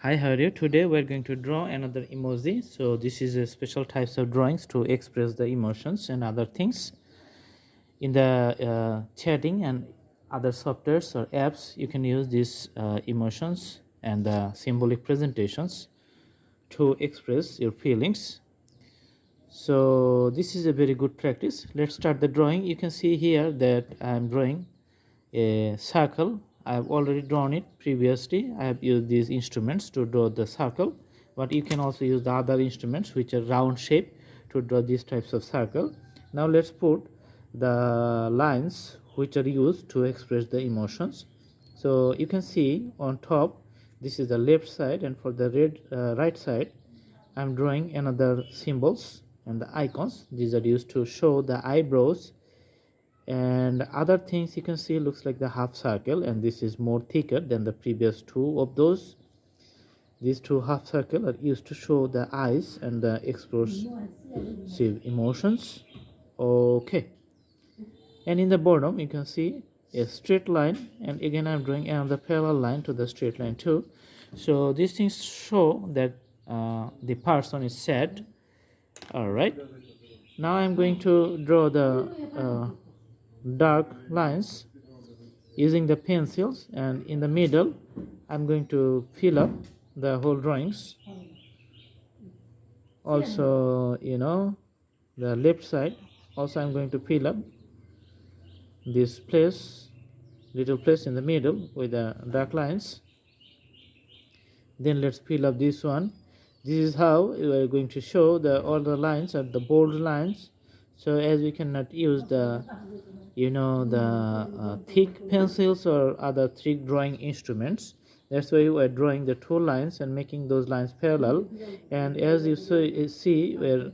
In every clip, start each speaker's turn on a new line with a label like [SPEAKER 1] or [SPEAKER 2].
[SPEAKER 1] Hi, how are you? Today we're going to draw another emoji. So this is a special types of drawings to express the emotions and other things. In the chatting and other softwares or apps, you can use these emotions and the symbolic presentations to express your feelings. So this is a very good practice. Let's start the drawing. You can see here that I'm drawing a circle. I have already drawn it previously. I have used these instruments to draw the circle, but you can also use the other instruments which are round shape to draw these types of circle. Now let's put the lines which are used to express the emotions. So you can see on top, this is the left side, and for the right side I'm drawing another symbols and the icons. These are used to show the eyebrows and other things. You can see looks like the half circle, and this is more thicker than the previous two of those. These two half circle are used to show the eyes and the expressive emotions. Okay, and in the bottom you can see a straight line, and again I'm drawing another parallel line to the straight line too. So these things show that the person is sad. All right, now I'm going to draw the dark lines using the pencils, and in the middle I'm going to fill up the whole drawings. Also, the left side also I'm going to fill up this place, little place in the middle with the dark lines. Then let's fill up this one. This is how we are going to show the all the lines are the bold lines. So as we cannot use the thick pencils or other thick drawing instruments, that's why we are drawing the two lines and making those lines parallel. And as you see we're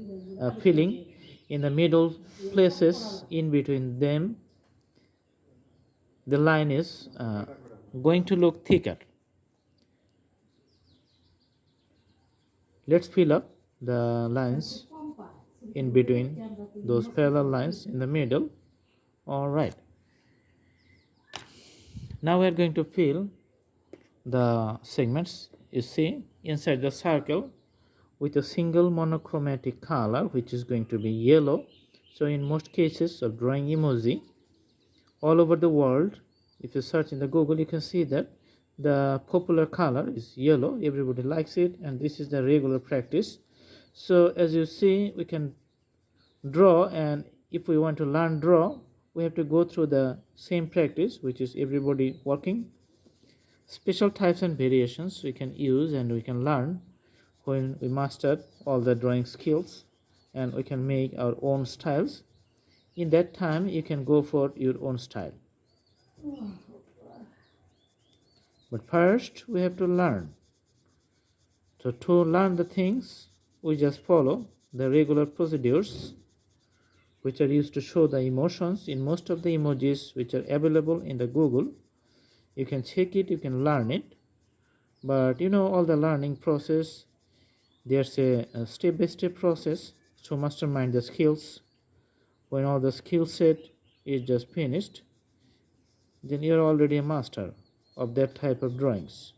[SPEAKER 1] filling in the middle places. In between them the line is going to look thicker. Let's fill up the lines in between those parallel lines in the middle. All right, now we're going to fill the segments. You see inside the circle with a single monochromatic color, which is going to be yellow. So in most cases of drawing emoji all over the world, if you search in the Google, you can see that the popular color is yellow. Everybody likes it, and this is the regular practice. So as you see, we can draw, and if we want to learn draw, we have to go through the same practice which is everybody working. Special types and variations we can use and we can learn when we master all the drawing skills, and we can make our own styles. In that time you can go for your own style, but first we have to learn. So to learn the things, we just follow the regular procedures which are used to show the emotions in most of the emojis which are available in the Google. You can check it, you can learn it, but all the learning process, there's a step-by-step process to mastermind the skills. When all the skill set is just finished, then you're already a master of that type of drawings.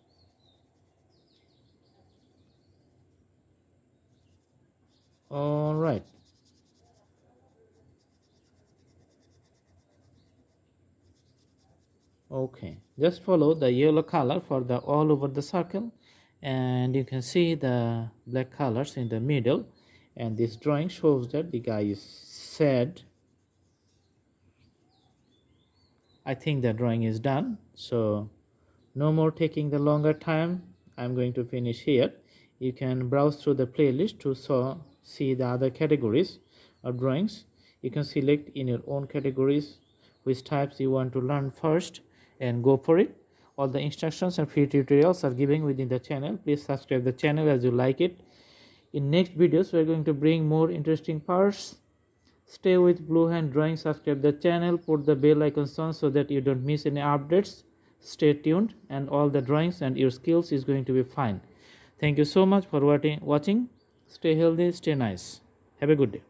[SPEAKER 1] All right, okay, just follow the yellow color for the all over the circle, and you can see the black colors in the middle, and this drawing shows that the guy is sad. I think the drawing is done, so no more taking the longer time. I'm going to finish here. You can browse through the playlist to see the other categories of drawings. You can select in your own categories which types you want to learn first and go for it. All the instructions and free tutorials are given within the channel. Please subscribe the channel as you like it. In next videos we are going to bring more interesting parts. Stay with Blue Hand Drawing, subscribe the channel, put the bell icon on so that you don't miss any updates. Stay tuned, and all the drawings and your skills is going to be fine. Thank you so much for watching. Stay healthy, stay nice. Have a good day.